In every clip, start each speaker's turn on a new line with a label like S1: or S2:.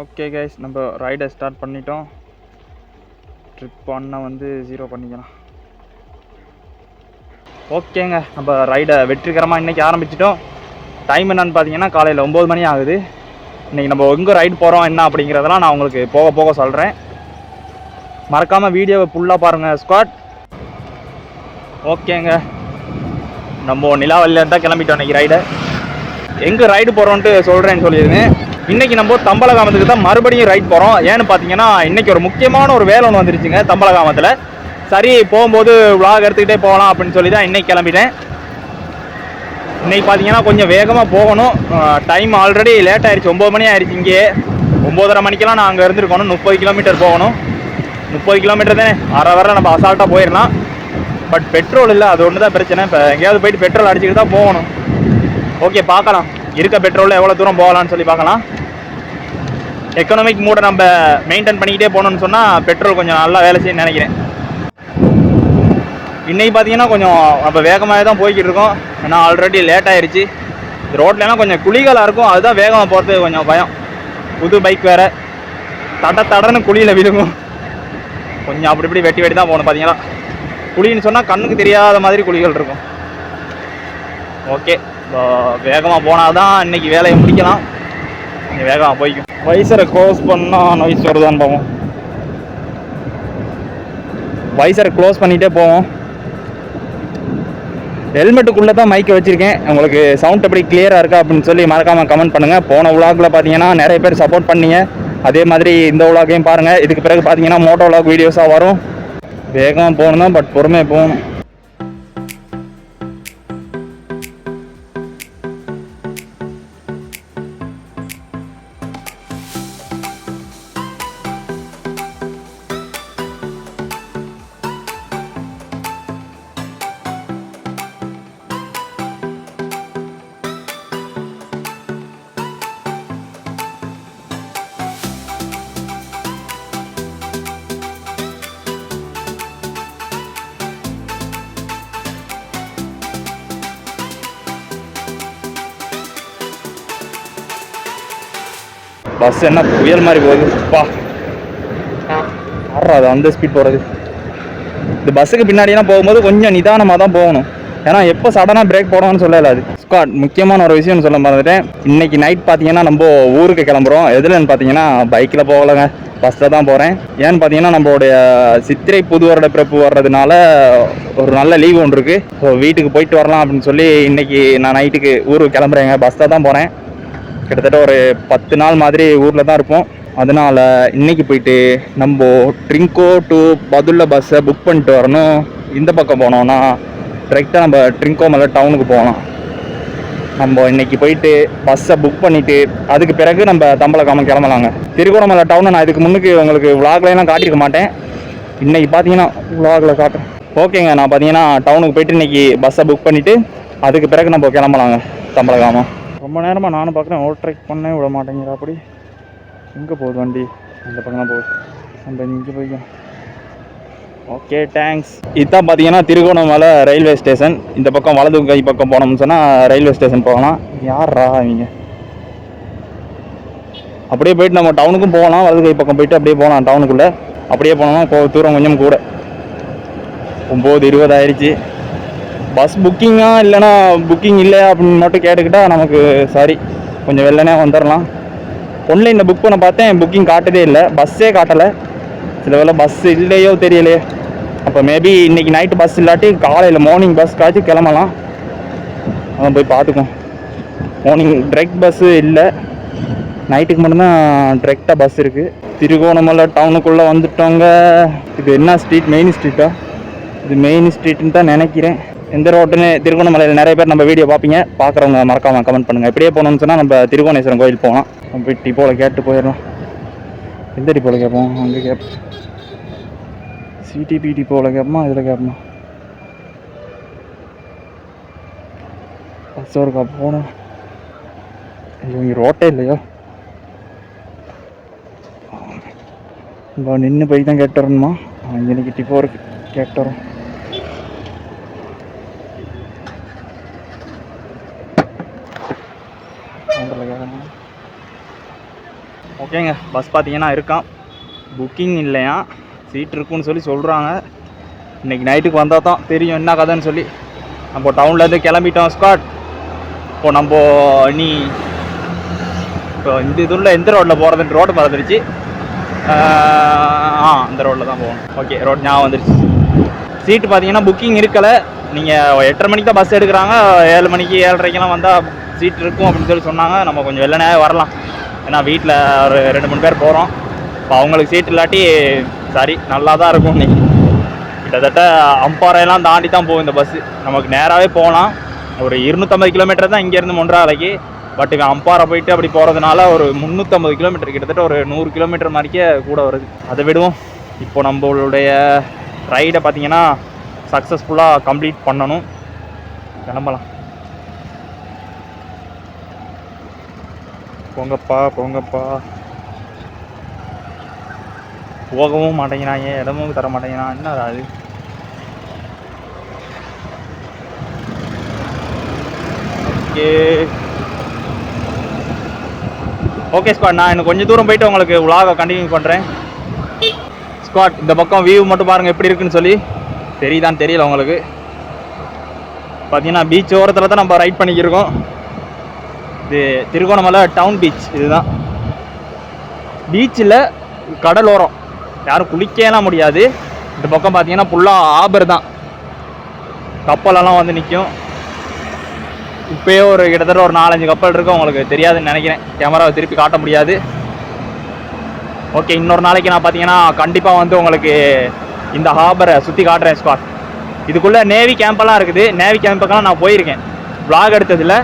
S1: Okay guys, நம்ம ரைடை start பண்ணிட்டோம். Trip பண்ண வந்து 0 பண்ணிக்கலாம். ஓகேங்க, நம்ம ரைடை வெற்றிகரமாக இன்றைக்கி ஆரம்பிச்சிட்டோம். டைம் என்னன்னு பார்த்தீங்கன்னா காலையில் 9 மணி ஆகுது. இன்றைக்கி நம்ம எங்கே ரைடு போகிறோம் என்ன அப்படிங்கிறதெல்லாம் நான் உங்களுக்கு போக போக சொல்கிறேன். மறக்காமல் வீடியோவை ஃபுல்லாக பாருங்கள் ஸ்குவாட். ஓகேங்க, நம்ம நிலாவல்லேருந்து தான் கிளம்பிட்டோம் இன்றைக்கி ரைடை. எங்கே ரைடு போகிறோன்ட்டு சொல்கிறேன்னு சொல்லியிருந்தேன். இன்றைக்கி நம்ம தம்பலகாமத்துக்கு தான் மறுபடியும் ரைட் போகிறோம். ஏன்னு பார்த்தீங்கன்னா இன்றைக்கி ஒரு முக்கியமான ஒரு வேலை ஒன்று வந்துருச்சுங்க தம்பலகாமத்தில். சரி, போகும்போது விலாக் எடுத்துக்கிட்டே போகலாம் அப்படின்னு சொல்லி தான் இன்றைக்கி கிளம்பிட்டேன். இன்றைக்கி பார்த்தீங்கன்னா கொஞ்சம் வேகமாக போகணும். டைம் ஆல்ரெடி லேட் ஆகிடுச்சு, 9 மணி ஆயிடுச்சு. இங்கே 9:30 மணிக்கெல்லாம் நான் அங்கே இருந்துருக்கணும். 30 கிலோமீட்டர் போகணும். 30 கிலோமீட்டர் தானே, அரை வர நம்ம அசால்ட்டாக போயிடலாம். பட் பெட்ரோல் இல்லை, அது ஒன்று தான் பிரச்சனை. இப்போ எங்கேயாவது போயிட்டு பெட்ரோல் அடிச்சுக்கிட்டு தான் போகணும். ஓகே, பார்க்கலாம் இருக்க பெட்ரோலில் எவ்வளோ தூரம் போகலான்னு சொல்லி பார்க்கலாம். எக்கனாமிக் மூடை நம்ம மெயின்டைன் பண்ணிக்கிட்டே போகணுன்னு சொன்னால் பெட்ரோல் கொஞ்சம் நல்லா வேலை செய்யணும்னு நினைக்கிறேன். இன்றைக்கி பார்த்தீங்கன்னா கொஞ்சம் நம்ம வேகமாக தான் போய்கிட்டு இருக்கோம். ஏன்னா ஆல்ரெடி லேட் ஆகிடுச்சு. ரோட்லலாம் கொஞ்சம் குழிகளாக இருக்கும், அதுதான் வேகமாக போகிறது கொஞ்சம் பயம். புது பைக் வேறு, தடன்னு குழியில் விழுகும். கொஞ்சம் அப்படி இப்படி வெட்டி தான் போகணும். பார்த்தீங்களா, குழின்னு சொன்னால் கண்ணுக்கு தெரியாத மாதிரி குழிகள் இருக்கும். ஓகே, வேகமாக போனால் தான் இன்றைக்கி வேலையை முடிக்கலாம். கொஞ்சம் வேகமாக போய்க்கும். வைசரை க்ளோஸ் பண்ணால் நாய்ஸ் வருதான்னு போவோம். வைசரை க்ளோஸ் பண்ணிகிட்டே போவோம். ஹெல்மெட்டுக்குள்ளே தான் மைக்கை வச்சுருக்கேன். உங்களுக்கு சவுண்ட் எப்படி கிளியராக இருக்கா அப்படின்னு சொல்லி மறக்காமல் கமெண்ட் பண்ணுங்கள். போன விலாகில் பார்த்தீங்கன்னா நிறைய பேர் சப்போர்ட் பண்ணீங்க. அதே மாதிரி இந்த விலாகையும் பாருங்கள். இதுக்கு பிறகு பார்த்தீங்கன்னா மோட்டோ விலாக் வீடியோஸாக வரும். வேகமாக போகணும் தான், பட் பொறுமையாக போகணும். பஸ் என்ன புயல் மாதிரி போகுது. பா ஆடுறாது அந்த ஸ்பீட் போகிறது. இந்த பஸ்ஸுக்கு பின்னாடியெல்லாம் போகும்போது கொஞ்சம் நிதானமாக தான் போகணும். ஏன்னா எப்போ சடனாக பிரேக் போடணும்னு சொல்லலாது. ஸ்குவாட், முக்கியமான ஒரு விஷயம்னு சொல்ல மறந்துட்டேன். இன்றைக்கி நைட் பார்த்தீங்கன்னா நம்ம ஊருக்கு கிளம்புறோம். எதுலன்னு பார்த்தீங்கன்னா பைக்கில் போகலைங்க, பஸ்ஸில் தான் போகிறேன். ஏன்னு பார்த்தீங்கன்னா நம்மளுடைய சித்திரை புது வருட பிறப்பு வர்றதுனால ஒரு நல்ல லீவு ஒன்று இருக்குது. ஸோ வீட்டுக்கு போயிட்டு வரலாம் அப்படின்னு சொல்லி இன்றைக்கி நான் நைட்டுக்கு ஊருக்கு கிளம்புறேங்க. பஸ்ஸில் தான் போகிறேன். கிட்டத்தட்ட ஒரு 10 நாள் மாதிரி ஊரில் தான் இருப்போம். அதனால் இன்றைக்கி போயிட்டு நம்ம ட்ரிங்கோ டு பதுல்ல பஸ்ஸை புக் பண்ணிட்டு வரணும். இந்த பக்கம் போனோம்னா டைரெக்டாக நம்ம ட்ரிங்கோ மேலே டவுனுக்கு போகலாம். நம்ம இன்றைக்கி போயிட்டு பஸ்ஸை புக் பண்ணிவிட்டு அதுக்கு பிறகு நம்ம தம்பலகாமம் கிளம்பலாங்க. திருகோணமலை டவுனை நான் இதுக்கு முன்னுக்கு உங்களுக்கு விலாக்லாம் காட்டியிருக்க மாட்டேன். இன்றைக்கி பார்த்தீங்கன்னா விலாகில் காட்டுறேன். ஓகேங்க, நான் பார்த்தீங்கன்னா டவுனுக்கு போயிட்டு இன்றைக்கி பஸ்ஸை புக் பண்ணிவிட்டு அதுக்கு பிறகு நம்ம கிளம்பலாங்க தம்பலகாமம். ரொம்ப நேரமாக நானும் பார்க்குறேன், ஓவர்டேக் பண்ணவே விட மாட்டேங்கிறா. அப்படி எங்கே போகுது வண்டி? அந்த பக்கம் தான் போகுது. நம்ம இங்கே போய்க்கும். Okay, thanks. இதுதான் பார்த்தீங்கன்னா திருகோணமலை ரயில்வே ஸ்டேஷன். இந்த பக்கம் வலது கை பக்கம் போனோம்னு சொன்னால் ரயில்வே ஸ்டேஷன் போகலாம். யாரா அவங்க? அப்படியே போயிட்டு நம்ம டவுனுக்கும் போகலாம். வலது கை பக்கம் போயிட்டு அப்படியே போகலாம் டவுனுக்குள்ளே. அப்படியே போனோம்னா தூரம் கொஞ்சம் கூட. 9:20 ஆயிடுச்சு. பஸ் புக்கிங்காக இல்லைனா புக்கிங் இல்லை அப்படின்னு மட்டும் கேட்டுக்கிட்டால் நமக்கு சாரி, கொஞ்சம் வெள்ளனே வந்துடலாம். ஆன்லைனில் புக் பண்ண பார்த்தேன், புக்கிங் காட்டதே இல்லை, பஸ்ஸே காட்டலை. சில வேளை பஸ் இல்லையோ தெரியலையே. அப்போ மேபி இன்றைக்கி நைட்டு பஸ் இல்லாட்டி காலையில் மார்னிங் பஸ் காய்ச்சி கிளம்பலாம். அதான் போய் பார்த்துக்கோம். மார்னிங் டைரெக்ட் பஸ்ஸு இல்லை, நைட்டுக்கு மட்டும்தான் டைரெக்டாக பஸ் இருக்குது. திருகோணமலை டவுனுக்குள்ளே வந்துட்டோங்க. இது என்ன ஸ்ட்ரீட்? மெயின் ஸ்ட்ரீட்டா? இது மெயின் ஸ்ட்ரீட்டுன்னு தான் நினைக்கிறேன். எந்த ரோட்டுன்னு திருகோணமலையில் நிறைய பேர் நம்ம வீடியோ பார்ப்பீங்க. பார்க்குறவங்க மறக்காமல் கமெண்ட் பண்ணுங்கள். இப்படியே போகணும்னு சொன்னால் நம்ம திருகோணேஸ்வரம் கோயில் போகலாம். நம்ம போய் டிப்போவில் கேட்டு போயிடலாம். எந்த டிப்போவில் கேட்போம்? அங்கே கேட்போம். சிடிபி டிப்போவில் கேட்போமா, இதில் கேட்போமா? பஸ் ஒருக்கா போகணும். ஐயோ, இங்கே ரோட்டே இல்லையோ. இங்கே நின்று போய் தான் கேட்டு வரணுமா? இன்னைக்கு டிப்போ இருக்குது, கேட்டு வரோம். ஓகேங்க, பஸ் பார்த்தீங்கன்னா இருக்கான், புக்கிங் இல்லையா, சீட் இருக்குன்னு சொல்லி சொல்கிறாங்க. இன்றைக்கி நைட்டுக்கு வந்தால் தான் தெரியும் என்ன கதைன்னு சொல்லி. நம்ம டவுன்லேருந்து கிளம்பிட்டோம் ஸ்காட். இப்போ நம்ம நீ இப்போ இந்த இதில் எந்த ரோட்டில் போகிறதுன்னு ரோடு மறந்துடுச்சு. இந்த ரோட்டில் தான் போகணும். ஓகே, ரோட் ஞாபகம் வந்துடுச்சு. சீட்டு பார்த்தீங்கன்னா புக்கிங் இருக்கலை. நீங்கள் 8:30 மணிக்கு தான் பஸ் எடுக்கிறாங்க. 7 மணிக்கு 7:30க்கெல்லாம் வந்தால் சீட் இருக்கும் அப்படின்னு சொல்லி சொன்னாங்க. நம்ம கொஞ்சம் வெள்ளனே வரலாம், ஏன்னா வீட்டில் ஒரு 2-3 பேர் போகிறோம். இப்போ அவங்களுக்கு சீட் இல்லாட்டி சரி நல்லா தான் இருக்கும். இன்னைக்கு கிட்டத்தட்ட அம்பாறையெல்லாம் தாண்டி தான் போகும் இந்த பஸ்ஸு. நமக்கு நேராகவே போகலாம். ஒரு 250 கிலோமீட்டர் தான் இங்கேருந்து மொன்றாலைக்கு. பட் இங்கே அம்பாறை போயிட்டு அப்படி போகிறதுனால ஒரு 350 கிலோமீட்டர், கிட்டத்தட்ட ஒரு 100 கிலோமீட்டர் மாதிரிக்கே கூட வருது. அதை விடுவோம். இப்போ நம்மளுடைய ரைடை பார்த்தீங்கன்னா சக்ஸஸ்ஃபுல்லாக கம்ப்ளீட் பண்ணணும். கிளம்பலாம். போங்கப்பா போங்கப்பா. போகவும் மாட்டேங்கிறாங்க, இடமும் தர மாட்டேங்கிறான். என்ன அது? ஓகே ஸ்குவாட், நான் இன்னும் கொஞ்சம் தூரம் போயிட்டு உங்களுக்கு vlog கண்டினியூ பண்ணுறேன். ஸ்குவாட், இந்த பக்கம் வியூ மட்டும் பாருங்கள் எப்படி இருக்குன்னு சொல்லி. தெரியுதான்னு தெரியல உங்களுக்கு. பார்த்தீங்கன்னா பீச் ஓரத்தில் தான் நம்ம ரைட் பண்ணிக்கிருக்கோம். இது திருகோணமலை டவுன் பீச். இதுதான் பீச்சில் கடலோரம், யாரும் குளிக்கலாம் முடியாது. இந்த பக்கம் பார்த்தீங்கன்னா ஃபுல்லாக ஆபர் தான், கப்பலெல்லாம் வந்து நிற்கும். இப்போயே ஒரு கிட்டத்தட்ட ஒரு 4-5 கப்பல் இருக்கும். உங்களுக்கு தெரியாதுன்னு நினைக்கிறேன், கேமராவை திருப்பி காட்ட முடியாது. ஓகே, இன்னொரு நாளைக்கு நான் பார்த்தீங்கன்னா கண்டிப்பாக வந்து உங்களுக்கு இந்த ஹாபரை சுற்றி காட்டுறேன் ஸ்குவாட். இதுக்குள்ளே நேவி கேம்பெல்லாம் இருக்குது. நேவி கேம்புக்கெல்லாம் நான் போயிருக்கேன், vlog எடுத்ததில்.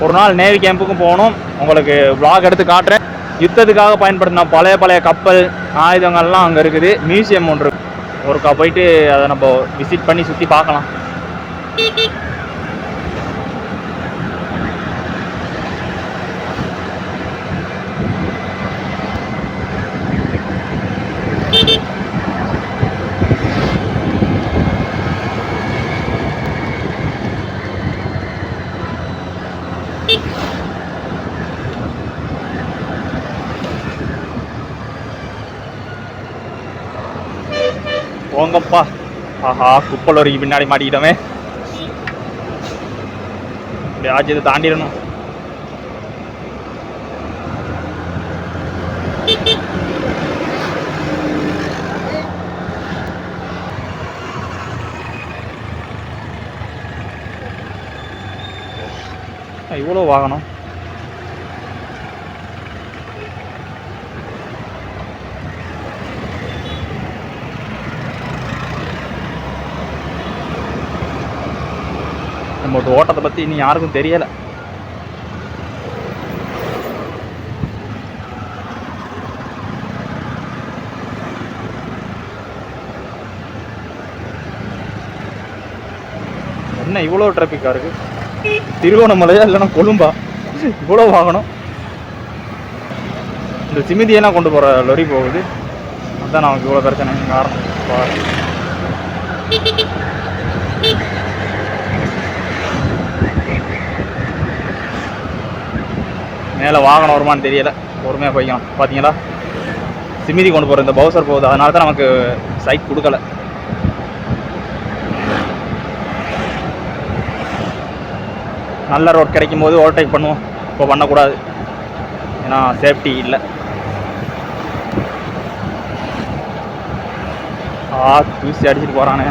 S1: ஒரு நாள் நேவி கேம்புக்கும் போகணும், உங்களுக்கு vlog எடுத்து காட்டுறேன். யுத்தத்துக்காக பயன்படுத்தின பழைய கப்பல் ஆயுதங்கள்லாம் அங்கே இருக்குது. மியூசியம் ஒன்று இருக்குது, ஒருக்கா போயிட்டு அதை நம்ம விசிட் பண்ணி சுற்றி பார்க்கலாம். போங்கப்பா. ஆஹா, குப்பல் வரைக்கும் பின்னாடி மாட்டிக்கிட்டோமே. எப்படியாச்சும் இதை தாண்டிடணும். இவ்வளோ வாகனம். நம்மளோட ஓட்டத்தை பற்றி இனி யாருக்கும் தெரியலை. என்ன இவ்வளோ டிராஃபிக்காக இருக்குது? திருவோணமலையா இல்லைன்னா கொழும்பா இவ்வளோ வாகனம்? இந்த சிமிதியெல்லாம் கொண்டு போகிற லொரி போகுது, அதுதான் நமக்கு இவ்வளோ பிரச்சனை காரணம். மேலே வாகனம் வருமானு தெரியலை, பொறுமையாக போய்க்கலாம். பார்த்தீங்களா, சிமிதி கொண்டு போகிற இந்த பவுசர் போகுது, அதனால தான் நமக்கு சைட் கொடுக்கல. நல்ல ரோட் கிடைக்கும் போது ஓவர்டேக் பண்ணுவோம், இப்போ பண்ணக்கூடாது, ஏன்னா சேஃப்டி இல்லை. தூசி அடிச்சுட்டு போகிறானே.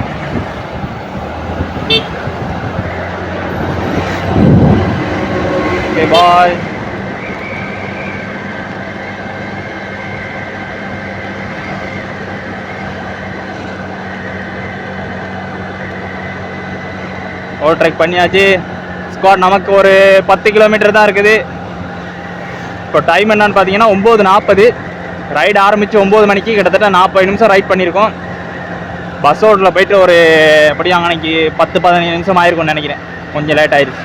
S1: Okay bye. ஓவர்டேக் பண்ணியாச்சு ஸ்குவாட். நமக்கு ஒரு 10 கிலோமீட்டர் தான் இருக்குது. இப்போ டைம் என்னன்னு பார்த்தீங்கன்னா 9:40. ரைடு ஆரம்பித்து 9 மணிக்கு கிட்டத்தட்ட 40 நிமிஷம் ரைட் பண்ணியிருக்கோம். பஸ் ரோட்டில் போயிட்டு ஒரு எப்படியும் அன்னைக்கு 10-15 நிமிஷம் ஆயிருக்கும்னு நினைக்கிறேன், கொஞ்சம் லேட் ஆயிடுச்சு.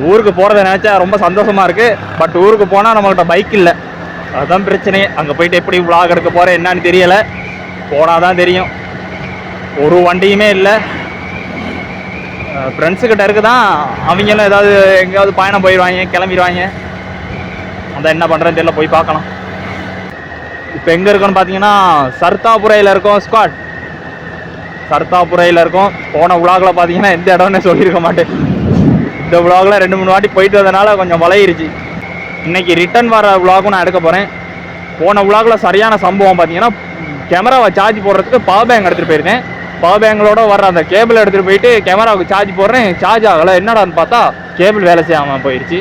S1: ஊருக்கு போகிறத நினச்சா ரொம்ப சந்தோஷமாக இருக்குது. பட் ஊருக்கு போனால் நம்மகிட்ட பைக் இல்லை, அதுதான் பிரச்சனையே. அங்கே போயிட்டு எப்படி vlog எடுக்க போகிறேன் என்னன்னு தெரியலை, போனால் தான் தெரியும். ஒரு வண்டியுமே இல்லை. ஃப்ரெண்ட்ஸுக்கிட்ட இருக்குதான், அவங்களும் ஏதாவது எங்கேயாவது பயணம் போயிடுவாங்க, கிளம்பிடுவாங்க. அதான் என்ன பண்ணுறேன்னு தெரியல, போய் பார்க்கலாம். இப்போ எங்கே இருக்கோன்னு பார்த்தீங்கன்னா சர்தாபுரையில் இருக்கோம் ஸ்குவாட். சர்தாபுரையில் இருக்கோம். போன விலாகில் பார்த்தீங்கன்னா எந்த இடம்னு சொல்லியிருக்க மாட்டேன். இந்த விலாகில் 2-3 வாட்டி போயிட்டு வந்ததுனால கொஞ்சம் வளையிருச்சு. இன்றைக்கி ரிட்டன் வர விலாகும் நான் எடுக்க போகிறேன். போன விலாகில் சரியான சம்பவம் பார்த்தீங்கன்னா, கேமராவை சார்ஜ் போடுறதுக்கு பவர் பேங்க் எடுத்துகிட்டு போயிருந்தேன். பவர் பேங்களோட வர அந்த கேபிள் எடுத்துகிட்டு போயிட்டு கேமராவுக்கு சார்ஜ் போடுறேன், சார்ஜ் ஆகலை. என்னடான்னு பார்த்தா கேபிள் வேலை செய்யாமல் போயிடுச்சு.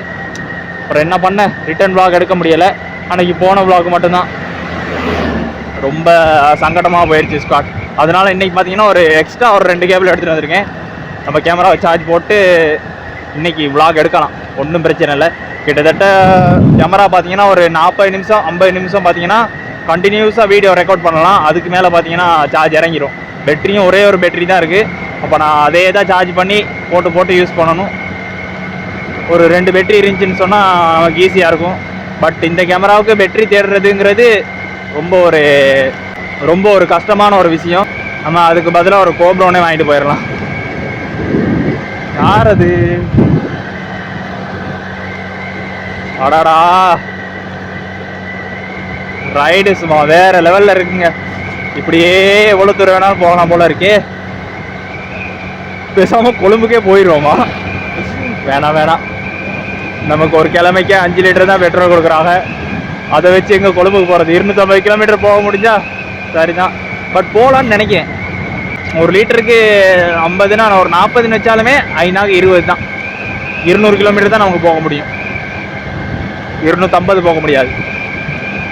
S1: அப்புறம் என்ன பண்ணேன், ரிட்டன் விலாக் எடுக்க முடியலை. அன்றைக்கி போன விலாக் மட்டும்தான். ரொம்ப சங்கடமாக போயிடுச்சு ஸ்குவாட். அதனால் இன்றைக்கி பார்த்தீங்கன்னா ஒரு எக்ஸ்ட்ரா ஒரு 2 கேபிள் எடுத்துகிட்டு வந்திருக்கேன். நம்ம கேமராவை சார்ஜ் போட்டு இன்றைக்கி விலாக் எடுக்கலாம், ஒன்றும் பிரச்சனை இல்லை. கிட்டத்தட்ட கேமரா பார்த்தீங்கன்னா ஒரு 40 நிமிஷம் 50 நிமிஷம் பார்த்தீங்கன்னா கண்டினியூஸாக வீடியோ ரெக்கார்ட் பண்ணலாம். அதுக்கு மேலே பார்த்தீங்கன்னா சார்ஜ் இறங்கிடும். பேட்டரியும் ஒரே ஒரு பேட்டரி தான் இருக்குது. அப்போ நான் அதே தான் சார்ஜ் பண்ணி போட்டு யூஸ் பண்ணணும். ஒரு 2 பேட்டரி இருந்துச்சுன்னு சொன்னால் நமக்கு ஈஸியாக இருக்கும். பட் இந்த கேமராவுக்கு பேட்டரி தேடுறதுங்கிறது ரொம்ப ஒரு கஷ்டமான ஒரு விஷயம். நம்ம அதுக்கு பதிலாக ஒரு கோப்ரோனே வாங்கிட்டு போயிடலாம். யார் அது? அடாடா, ரைடு சும்மா வேற லெவலில் இருக்குங்க. இப்படியே எவ்வளோ தூரம் வேணாலும் போகலாம் போல இருக்கே. பேசாமல் கொழும்புக்கே போயிடுவோமா? வேணாம். நமக்கு ஒரு கிழமைக்கு 5 லிட்டர் தான் பெட்ரோல் கொடுக்குறாங்க. அதை வச்சு எங்கே கொழும்புக்கு போகிறது? 250 கிலோமீட்டர் போக முடிஞ்சா சரிதான். பட் போகலான்னு நினைக்கிறேன். 1 லிட்டருக்கு 50னா நான் ஒரு 40 வச்சாலுமே 20 தான். 200 கிலோமீட்டர் தான் நமக்கு போக முடியும். 250 போக முடியாது.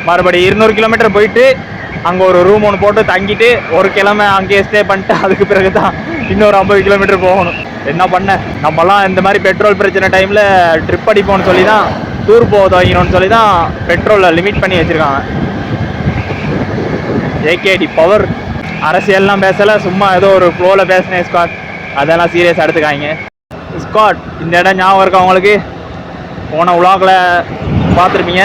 S1: மறுபடி 200 கிலோமீட்டர் போயிட்டு அங்கே ஒரு ரூம் ஒன்று போட்டு தங்கிட்டு ஒரு கிழமை அங்கேயே ஸ்டே பண்ணிட்டு அதுக்கு பிறகு தான் இன்னொரு 50 கிலோமீட்டர் போகணும். என்ன பண்ண, நம்மலாம் இந்த மாதிரி பெட்ரோல் பிரச்சனை டைமில் ட்ரிப் அடிப்போம்னு சொல்லி தான், டூர் போக துவங்கணும்னு சொல்லி தான் பெட்ரோலில் லிமிட் பண்ணி வச்சுருக்காங்க. AKT power. அரசியல்லாம் பேசலை, சும்மா ஏதோ ஒரு ஃப்ளோவில் பேசினேன் ஸ்குவாட். அதெல்லாம் சீரியஸாக எடுத்துக்காங்க ஸ்குவாட். இந்த இடம் ஞாபகம் இருக்கா உங்களுக்கு? போன விலாகில் பார்த்துருப்பீங்க.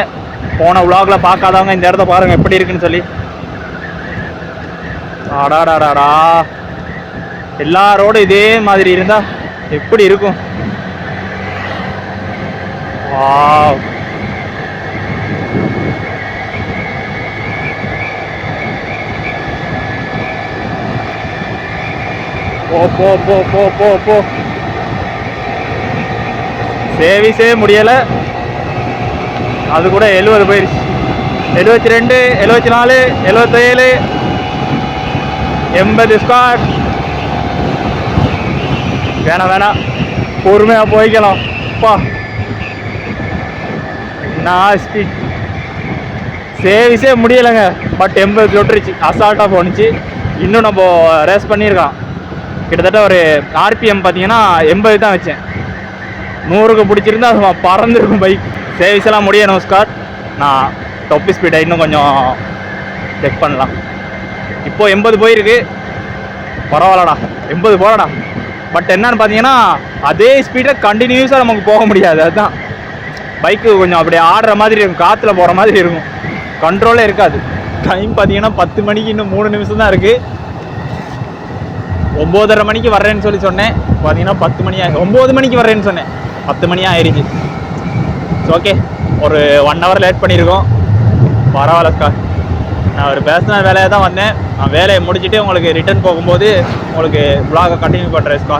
S1: போன விலாகில் பார்க்காதவங்க இந்த இடத்த பாருங்கள் எப்படி இருக்குன்னு சொல்லி. ஆடாடாடாடா, எல்லாரோடும் இதே மாதிரி இருந்தால் எப்படி இருக்கும்? வாவ், போ. சேவிஸே முடியலை. அது கூட 70 போயிடுச்சு. 72, 74, 77, 80 ஸ்குவாட். வேணாம், பொறுமையாக போய்க்கலாம். அப்பா நான் ஸ்பீட் சேவிஸே முடியலைங்க. பட் 80 தொட்டுருச்சு, அசால்ட்டாக போணுச்சு. இன்னும் நம்ம ரேஸ் பண்ணியிருக்கான். கிட்டத்தட்ட ஒரு ஆர்பிஎம் பார்த்தீங்கன்னா 80 தான் வச்சேன். 100க்கு பிடிச்சிருந்தா பறந்துருக்கும் பைக். சேவிஸ் எல்லாம் முடியணும் ஸ்காட். நான் டாப் ஸ்பீடை இன்னும் கொஞ்சம் செக் பண்ணலாம். இப்போ 80 போயிருக்கு, பரவாயில்லடா. 80 போகலடா. பட் என்னன்னு பார்த்தீங்கன்னா அதே ஸ்பீடில் கண்டினியூஸாக நமக்கு போக முடியாது. அதுதான் பைக்கு கொஞ்சம் அப்படியே ஆடுற மாதிரி இருக்கும், காற்றுல போகிற மாதிரி இருக்கும், கண்ட்ரோலே இருக்காது. டைம் பார்த்தீங்கன்னா 10 மணிக்கு இன்னும் 3 நிமிஷம் தான் இருக்குது. 9:30 மணிக்கு வர்றேன்னு சொல்லி சொன்னேன். பார்த்தீங்கன்னா 10 மணி 9 மணிக்கு வர்றேன்னு சொன்னேன், 10 மணி ஆயிடுச்சு. ஓகே, ஒரு 1 ஹவர் லேட் பண்ணியிருக்கோம். பரவாயில்லக்கா. நான் ஒரு பேசின வேலையை தான் வந்தேன். நான் வேலையை முடிச்சுட்டு உங்களுக்கு ரிட்டர்ன் போகும்போது உங்களுக்கு vlog கண்டினியூ பண்ணுறேன் ஸ்கா.